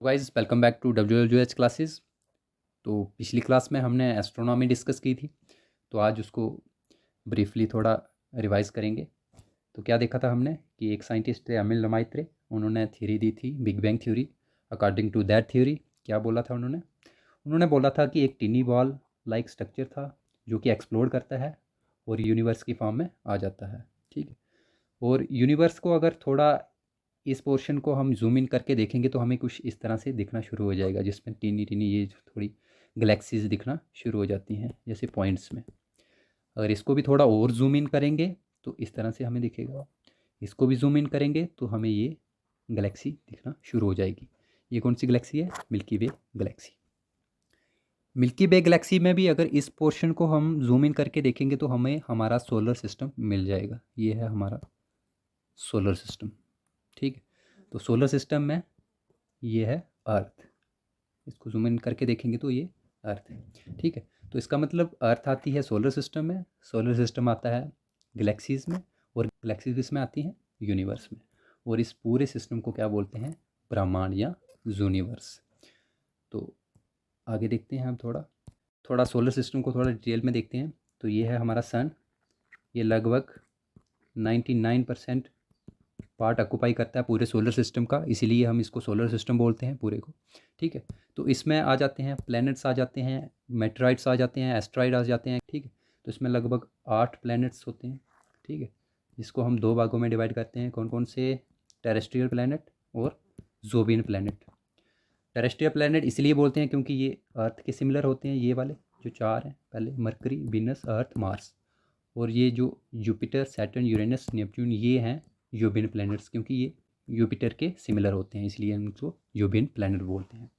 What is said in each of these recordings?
Guys welcome back to WLGH classes. तो पिछली class में हमने एस्ट्रोनॉमी डिस्कस की थी, तो आज उसको ब्रीफली थोड़ा रिवाइज करेंगे। तो क्या देखा था हमने कि एक साइंटिस्ट थे अमिल लमाइत्रे, उन्होंने थ्योरी दी थी big bang theory. According to that theory क्या बोला था उन्होंने उन्होंने बोला था कि एक टिनी बॉल लाइक स्ट्रक्चर था जो कि एक्सप्लोर करता है और यूनिवर्स की फॉर्म में आ जाता है। ठीक है। और यूनिवर्स को अगर थोड़ा इस पोर्शन को हम जूम इन करके देखेंगे तो हमें कुछ इस तरह से दिखना शुरू हो जाएगा, जिसमें टीनी टीनी ये जो थोड़ी गैलेक्सीज दिखना शुरू हो जाती हैं जैसे पॉइंट्स में। अगर इसको भी थोड़ा और जूम इन करेंगे तो इस तरह से हमें दिखेगा। इसको भी जूम इन करेंगे तो हमें ये गैलेक्सी दिखना शुरू हो जाएगी। ये कौन सी गैलेक्सी है? मिल्की वे गैलेक्सी। मिल्की वे गैलेक्सी में भी अगर इस पोर्शन को हम जूम इन करके देखेंगे तो हमें हमारा सोलर सिस्टम मिल जाएगा। ये है हमारा सोलर सिस्टम। ठीक है। तो सोलर सिस्टम में ये है अर्थ। इसको जूम इन करके देखेंगे तो ये अर्थ है। ठीक है। तो इसका मतलब अर्थ आती है सोलर सिस्टम में, सोलर सिस्टम आता है गैलेक्सीज में, और गैलेक्सीज इसमें आती हैं यूनिवर्स में। और इस पूरे सिस्टम को क्या बोलते हैं? ब्रह्मांड या यूनिवर्स। तो आगे देखते हैं हम थोड़ा थोड़ा सोलर सिस्टम को थोड़ा डिटेल में देखते हैं। तो ये है हमारा सन। ये लगभग 99% पार्ट ऑक्यूपाई करता है पूरे सोलर सिस्टम का, इसीलिए हम इसको सोलर सिस्टम बोलते हैं पूरे को। ठीक है। तो इसमें आ जाते हैं प्लैनेट्स, आ जाते हैं मेटेराइट्स, आ जाते हैं एस्ट्रॉइड आ जाते हैं। ठीक है। तो इसमें लगभग 8 प्लैनेट्स होते हैं। ठीक है। जिसको हम 2 भागों में डिवाइड करते हैं। कौन कौन से? टेरेस्ट्रियल प्लैनेट और जोबियन प्लैनेट। टेरेस्ट्रियल प्लैनेट इसलिए बोलते हैं क्योंकि ये अर्थ के सिमिलर होते हैं। ये वाले जो 4 हैं, पहले मरकरी, वीनस, अर्थ, मार्स। और ये जो जुपिटर, सैटर्न, यूरेनस, नेपच्यून, ये हैं यूबियन प्लैनेट्स, क्योंकि ये जुपिटर के सिमिलर होते हैं, इसलिए हम इनको यूबियन प्लैनेट बोलते हैं।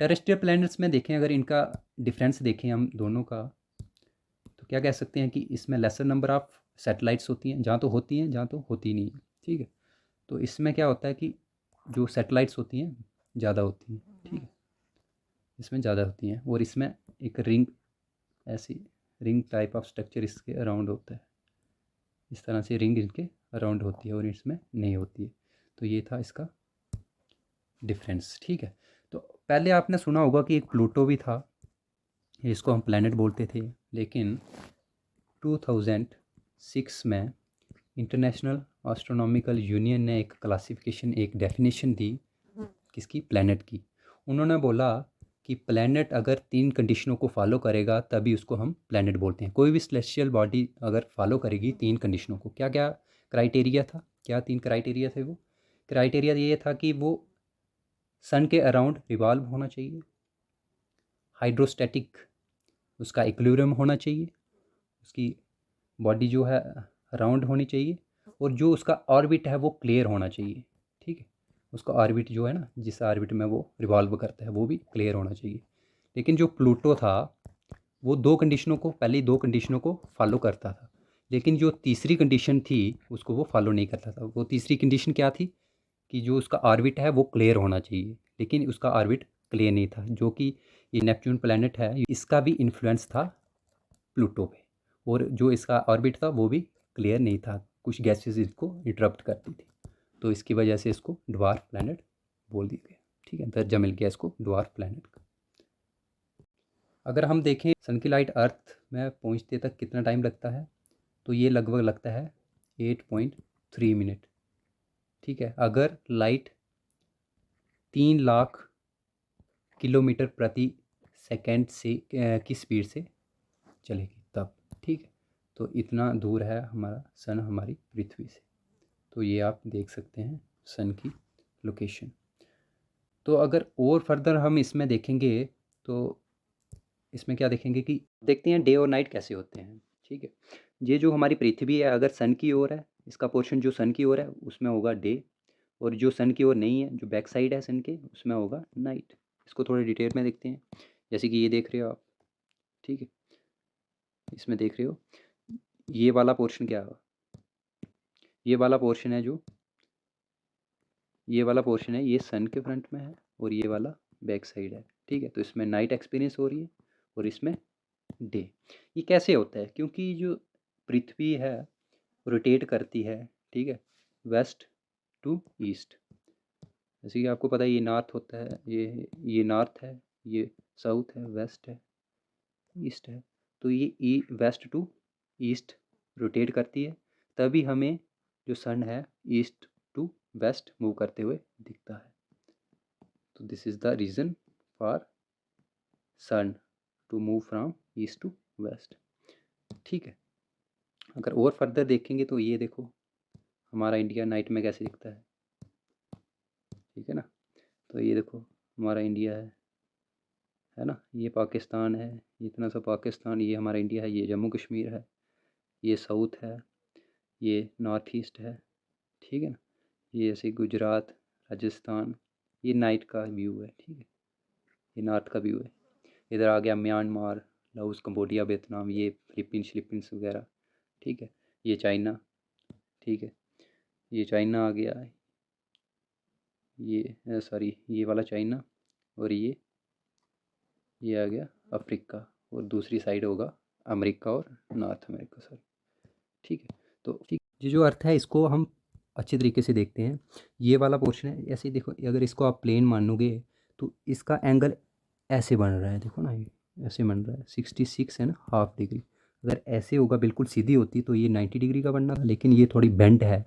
टेरेस्ट्रियल प्लैनेट्स में देखें, अगर इनका डिफरेंस देखें हम दोनों का, तो क्या कह सकते हैं कि इसमें लेसर नंबर ऑफ सैटेलाइट्स होती हैं, जहाँ तो होती हैं जहाँ तो होती नहीं है। ठीक है। तो इसमें क्या होता है कि जो सैटेलाइट्स होती हैं ज़्यादा होती हैं। ठीक है। इसमें ज़्यादा होती हैं, और इसमें एक रिंग, ऐसी रिंग टाइप ऑफ स्ट्रक्चर इसके अराउंड होता है। इस तरह से रिंग इनके अराउंड होती है और इसमें नहीं होती है। तो ये था इसका डिफरेंस। ठीक है। तो पहले आपने सुना होगा कि एक प्लूटो भी था, इसको हम प्लैनेट बोलते थे, लेकिन 2006 में इंटरनेशनल एस्ट्रोनॉमिकल यूनियन ने एक क्लासिफिकेशन, एक डेफिनेशन दी किसकी? प्लैनेट की। उन्होंने बोला कि प्लैनेट अगर 3 कंडीशनों को फॉलो करेगा तभी उसको हम प्लैनेट बोलते हैं। कोई भी सेलेस्टियल बॉडी अगर फॉलो करेगी 3 कंडीशनों को, क्या क्या क्राइटेरिया था? क्या 3 क्राइटेरिया थे? वो क्राइटेरिया ये था कि वो सन के अराउंड रिवॉल्व होना चाहिए, हाइड्रोस्टैटिक उसका इक्विलिब्रियम होना चाहिए, उसकी बॉडी जो है राउंड होनी चाहिए, और जो उसका ऑर्बिट है वो क्लियर होना चाहिए। ठीक है। उसका ऑर्बिट जो है ना, जिस ऑर्बिट में वो रिवॉल्व करता है, वो भी क्लियर होना चाहिए। लेकिन जो प्लूटो था वो 2 कंडीशनों को, पहले 2 कंडीशनों को फॉलो करता था, लेकिन जो तीसरी कंडीशन थी उसको वो फॉलो नहीं करता था। वो तीसरी कंडीशन क्या थी? कि जो उसका ऑर्बिट है वो क्लियर होना चाहिए, लेकिन उसका ऑर्बिट क्लियर नहीं था। जो कि ये नेपच्यून प्लैनेट है, इसका भी इन्फ्लुएंस था प्लूटो पे, और जो इसका ऑर्बिट था वो भी क्लियर नहीं था, कुछ गैसेस इसको इंटरप्ट करती थी। तो इसकी वजह से इसको ड्वार्फ प्लैनेट बोल दिया गया। ठीक है। दर्जा मिल गया इसको ड्वार्फ प्लैनेट का। अगर हम देखें सन की लाइट अर्थ में पहुंचते तक कितना टाइम लगता है, तो ये लगभग लगता है 8.3 मिनट। ठीक है। अगर लाइट 3 लाख किलोमीटर प्रति सेकेंड से की स्पीड से चलेगी तब। ठीक है। तो इतना दूर है हमारा सन हमारी पृथ्वी से। तो ये आप देख सकते हैं सन की लोकेशन। तो अगर और फर्दर हम इसमें देखेंगे तो इसमें क्या देखेंगे कि देखते हैं डे और नाइट कैसे होते हैं। ठीक है। ये जो हमारी पृथ्वी है अगर सन की ओर है, इसका पोर्शन जो सन की ओर है उसमें होगा डे, और जो सन की ओर नहीं है, जो बैक साइड है सन के, उसमें होगा नाइट। इसको थोड़ी डिटेल में देखते हैं। जैसे कि ये देख रहे हो आप। ठीक है। इसमें देख रहे हो ये वाला पोर्शन क्या होगा? ये वाला पोर्शन है, जो ये वाला पोर्शन है ये सन के फ्रंट में है, और ये वाला बैक साइड है। ठीक है। तो इसमें नाइट एक्सपीरियंस हो रही है और इसमें डे। ये कैसे होता है? क्योंकि जो पृथ्वी है रोटेट करती है, ठीक है, वेस्ट टू ईस्ट। जैसे कि आपको पता है ये नॉर्थ होता है, ये नॉर्थ है, ये साउथ है, वेस्ट है, ईस्ट है। तो ये वेस्ट टू ईस्ट रोटेट करती है, तभी हमें जो सन है ईस्ट टू वेस्ट मूव करते हुए दिखता है। तो this is the reason for sun to move from east to west. ठीक है, अगर और फर्दर देखेंगे तो ये देखो हमारा इंडिया नाइट में कैसे दिखता है। ठीक है ना, तो ये देखो हमारा इंडिया है ना, ये पाकिस्तान है, इतना सा पाकिस्तान, ये हमारा इंडिया है, ये जम्मू कश्मीर है, ये साउथ है, ये नॉर्थ ईस्ट है। ठीक है ना, ये ऐसे गुजरात, राजस्थान, ये नाइट का व्यू है। ठीक है, ये नॉर्थ का व्यू है। इधर आ गया म्यांमार, लाओस, कंबोडिया, वियतनाम, ये फिलीपींस वगैरह। ठीक है, ये चाइना। ठीक है, ये चाइना आ गया, ये सॉरी ये वाला चाइना, और ये आ गया अफ्रीका, और दूसरी साइड होगा अमेरिका और नॉर्थ अमेरिका सर। ठीक है, तो ठीक, ये जो अर्थ है इसको हम अच्छे तरीके से देखते हैं। ये वाला पोर्शन है, ऐसे ही देखो, अगर इसको आप प्लेन मानोगे तो इसका एंगल ऐसे बन रहा है, देखो ना, ये ऐसे बन रहा है 66.5 डिग्री। अगर ऐसे होगा बिल्कुल सीधी होती तो ये 90 डिग्री का बनना था, लेकिन ये थोड़ी बेंड है,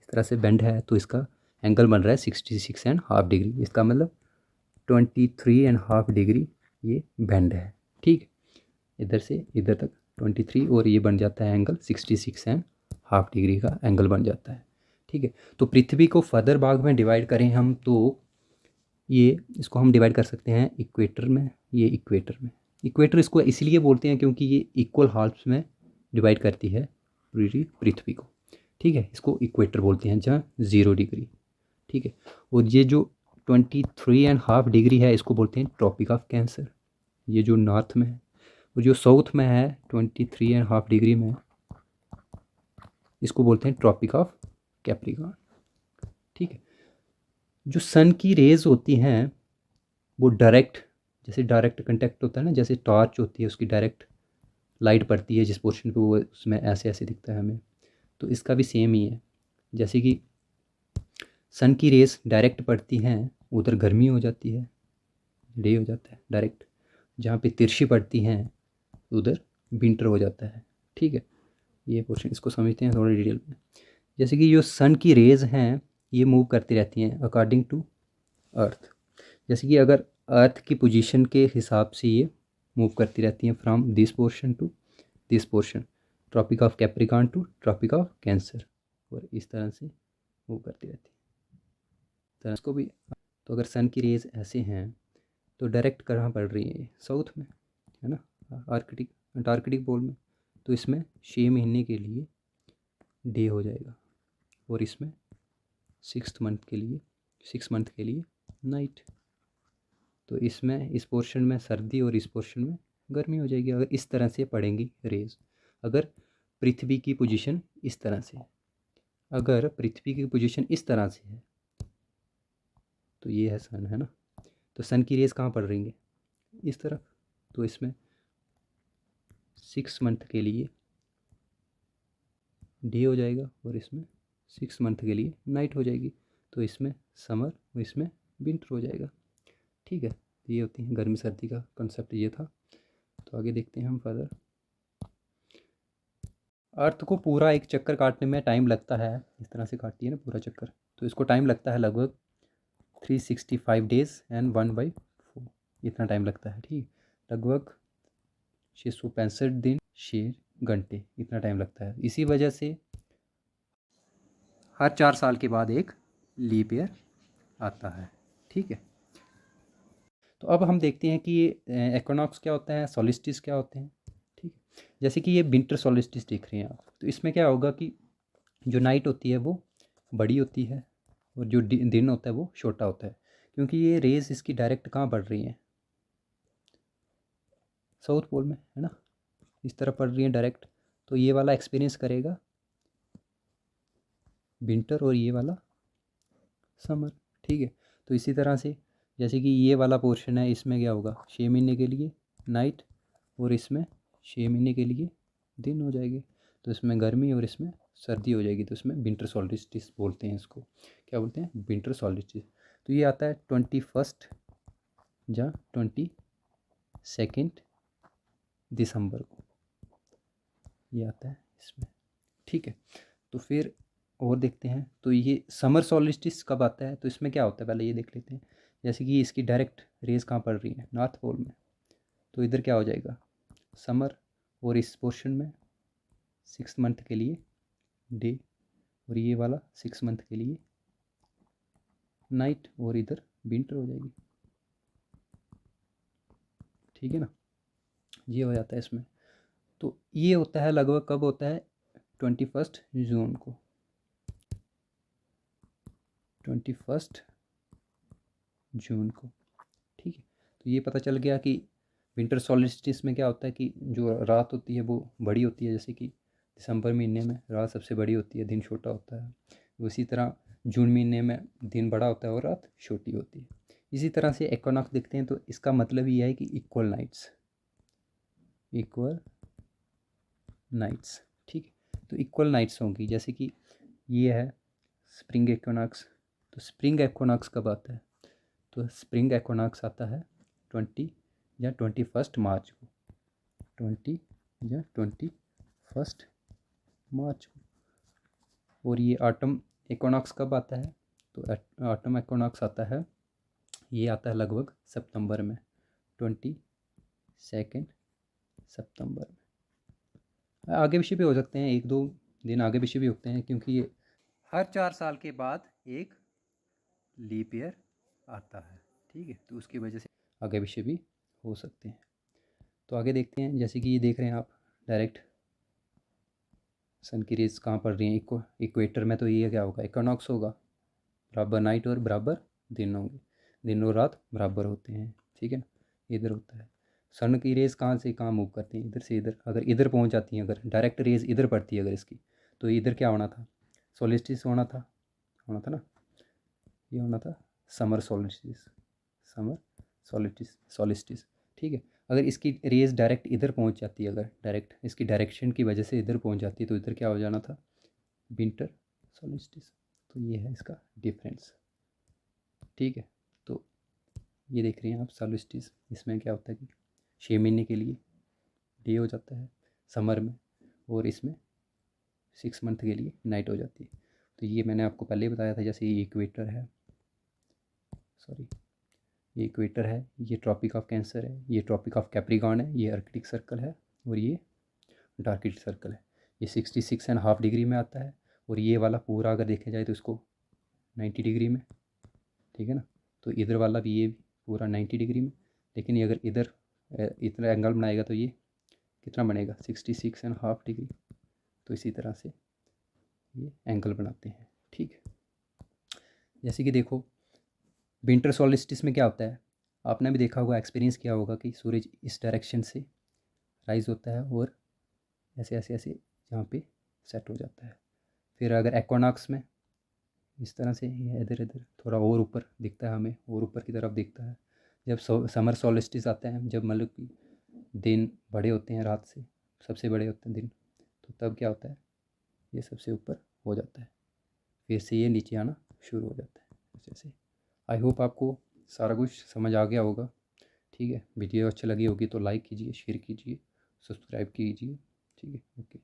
इस तरह से बेंड है, तो इसका एंगल बन रहा है 66.5 डिग्री। इसका मतलब 23.5 डिग्री ये बेंड है। ठीक है, इधर से इधर तक 23, और ये बन जाता है एंगल 66.5 डिग्री का एंगल बन जाता है। ठीक है, तो पृथ्वी को फर्दर भाग में डिवाइड करें हम तो ये इसको हम डिवाइड कर सकते हैं इक्वेटर में, ये इक्वेटर में। इक्वेटर इसको इसलिए बोलते हैं क्योंकि ये इक्वल हाल्फ्स में डिवाइड करती है पूरी पृथ्वी को। ठीक है, इसको इक्वेटर बोलते हैं, जहाँ 0 डिग्री। ठीक है, और ये जो 23.5 डिग्री है इसको बोलते हैं ट्रॉपिक ऑफ कैंसर, ये जो नॉर्थ में है। और जो साउथ में है 23.5 डिग्री में, इसको बोलते हैं ट्रॉपिक ऑफ कैप्रिकॉर्न। ठीक है, जो सन की रेज होती हैं वो डायरेक्ट, जैसे डायरेक्ट कंटेक्ट होता है ना, जैसे टॉर्च होती है उसकी डायरेक्ट लाइट पड़ती है जिस पोर्शन पे, वो उसमें ऐसे ऐसे दिखता है हमें। तो इसका भी सेम ही है, जैसे कि सन की रेस डायरेक्ट पड़ती हैं उधर गर्मी हो जाती है, डे हो जाता है डायरेक्ट। जहाँ पे तिरछी पड़ती हैं उधर विंटर हो जाता है। ठीक है, ये पोर्शन इसको समझते हैं थोड़ा डिटेल में। जैसे कि जो सन की रेज हैं ये मूव करती रहती हैं अकॉर्डिंग टू अर्थ। जैसे कि अगर अर्थ की पोजीशन के हिसाब से ये मूव करती रहती हैं from this portion to this portion, tropic of Capricorn to tropic of Cancer, और इस तरह से मूव करती रहती है। तो इसको भी, तो अगर सन की रेज ऐसे हैं तो डायरेक्ट कहाँ पड़ रही है, साउथ में है ना, आर्कटिक अंटार्कटिक पोल में। तो इसमें 6 महीने के लिए डे हो जाएगा, और इसमें 6 मंथ के लिए नाइट। तो इसमें इस पोर्शन में सर्दी और इस पोर्शन में गर्मी हो जाएगी, अगर इस तरह से पड़ेंगी रेज। अगर पृथ्वी की पोजीशन इस तरह से, अगर पृथ्वी की पोजीशन इस तरह से है तो ये है सन, है ना। तो सन की रेज कहाँ पड़ रही है, इस तरफ। तो इसमें 6 मंथ के लिए डे हो जाएगा, और इसमें 6 मंथ के लिए नाइट हो जाएगी। तो इसमें समर और इसमें विंटर हो जाएगा। ठीक है, ये होती है गर्मी सर्दी का कंसेप्ट, ये था। तो आगे देखते हैं हम फर्दर। अर्थ को पूरा एक चक्कर काटने में टाइम लगता है, इस तरह से काटती है ना पूरा चक्कर, तो इसको टाइम लगता है लगभग 365 डेज एंड 1/4, इतना टाइम लगता है। ठीक, लगभग 665 दिन 6 घंटे, इतना टाइम लगता है। इसी वजह से हर 4 साल के बाद एक लीप ईयर आता है। ठीक है, तो अब हम देखते हैं कि ये इक्विनॉक्स क्या होता है, सोलिस्टिस क्या होते हैं। ठीक है, जैसे कि ये विंटर सोलिस्टिस देख रहे हैं आप, तो इसमें क्या होगा कि जो नाइट होती है वो बड़ी होती है, और जो दिन होता है वो छोटा होता है, क्योंकि ये रेज इसकी डायरेक्ट कहाँ पड़ रही हैं, साउथ पोल में, है ना, इस तरह पड़ रही हैं डायरेक्ट। तो ये वाला एक्सपीरियंस करेगा विंटर, और ये वाला समर। ठीक है, तो इसी तरह से जैसे कि ये वाला पोर्शन है, इसमें क्या होगा 6 महीने के लिए नाइट, और इसमें 6 महीने के लिए दिन हो जाएंगे। तो इसमें गर्मी और इसमें सर्दी हो जाएगी, तो इसमें विंटर सोल्स्टिस बोलते हैं इसको। क्या बोलते हैं, विंटर सोल्स्टिस। तो ये आता है 21 या 22 दिसंबर को, ये आता है इसमें। ठीक है, तो फिर और देखते हैं। तो ये समर सॉलिस्टिस कब आता है, तो इसमें क्या होता है पहले ये देख लेते हैं। जैसे कि इसकी डायरेक्ट रेज कहाँ पड़ रही है, नॉर्थ पोल में, तो इधर क्या हो जाएगा समर, और इस पोर्शन में 6 मंथ के लिए डे, और ये वाला 6 मंथ के लिए नाइट, और इधर विंटर हो जाएगी। ठीक है ना, ये हो जाता है इसमें। तो ये होता है लगभग कब होता है, 21 जून को, 21 जून को। ठीक है, तो ये पता चल गया कि विंटर सॉलिस्टिस में क्या होता है कि जो रात होती है वो बड़ी होती है, जैसे कि दिसंबर महीने में रात सबसे बड़ी होती है, दिन छोटा होता है। उसी तरह जून महीने में दिन बड़ा होता है और रात छोटी होती है। इसी तरह से इक्विनॉक्स देखते हैं, तो इसका मतलब ये है कि इक्वल नाइट्स, इक्वल नाइट्स। ठीक है, तो इक्वल नाइट्स होंगी। जैसे कि ये है स्प्रिंग इक्विनॉक्स, तो स्प्रिंग इक्विनॉक्स कब आता है, तो स्प्रिंग इक्विनॉक्स आता है 20 या 21 मार्च को, 20 या 21 मार्च को। और ये ऑटम इक्विनॉक्स कब आता है, तो ऑटम इक्विनॉक्स आता है, ये आता है लगभग सितंबर में, 22 सितंबर में। आगे पीछे भी हो सकते हैं, 1-2 दिन आगे पीछे भी होते हैं, क्योंकि ये हर 4 साल के बाद एक लीप ईयर आता है। ठीक है, तो उसकी वजह से आगे पीछे भी हो सकते हैं। तो आगे देखते हैं, जैसे कि ये देख रहे हैं आप, डायरेक्ट सन की रेज कहाँ पड़ रही हैं, इक्वेटर में, तो ये क्या होगा, इक्विनॉक्स होगा, बराबर नाइट और बराबर दिन होंगे, दिन और रात बराबर होते हैं। ठीक है ना, इधर होता है सन की रेज कहाँ से कहाँ मूव करती हैं, इधर से इधर, अगर इधर पहुँच जाती हैं, अगर डायरेक्ट रेज इधर पड़ती है अगर इसकी, तो इधर क्या होना था, सोलिस्टिस होना था ना, ये होना था समर सोलिस्टिस, समर सोलिस्टिस। ठीक है, अगर इसकी रेज डायरेक्ट इधर पहुंच जाती है, अगर डायरेक्ट इसकी डायरेक्शन की वजह से इधर पहुंच जाती है, तो इधर क्या हो जाना था, विंटर सोलिस्टिस। तो ये है इसका डिफरेंस। ठीक है, तो ये देख रहे हैं आप सोलिस्टिस, इसमें क्या होता है कि 6 महीने के लिए डे हो जाता है समर में, और इसमें 6 मंथ के लिए नाइट हो जाती है। तो ये मैंने आपको पहले ही बताया था, जैसे ये इक्वेटर है, सॉरी ये इक्वेटर है, ये ट्रॉपिक ऑफ कैंसर है, ये ट्रॉपिक ऑफ कैप्रिकॉर्न है, ये आर्कटिक सर्कल है, और ये अंटार्कटिक सर्कल है। ये 66.5 डिग्री में आता है, और ये वाला पूरा अगर देखा जाए तो इसको 90 डिग्री में। ठीक है ना, तो इधर वाला भी, ये भी पूरा 90 डिग्री में। लेकिन ये अगर इधर इतना एंगल बनाएगा तो ये कितना बनेगा, 66.5 डिग्री। तो इसी तरह से ये एंगल बनाते हैं। ठीक है, जैसे कि देखो विंटर सॉलिस्टिस में क्या होता है, आपने भी देखा होगा, एक्सपीरियंस किया होगा कि सूरज इस डायरेक्शन से राइज होता है और ऐसे ऐसे ऐसे यहाँ पे सेट हो जाता है। फिर अगर एक्वानॉक्स में इस तरह से ये इधर इधर थोड़ा और ऊपर दिखता है, हमें और ऊपर की तरफ दिखता है। जब समर सॉलिस्टिस आता है, जब मतलब कि दिन बड़े होते हैं रात से, सबसे बड़े होते हैं दिन, तो तब क्या होता है, ये सबसे ऊपर हो जाता है, फिर से ये नीचे आना शुरू हो जाता है जैसे। आई होप आपको सारा कुछ समझ आ गया होगा। ठीक है, वीडियो अच्छी लगी होगी तो लाइक कीजिए, शेयर कीजिए, सब्सक्राइब कीजिए। ठीक है, ओके।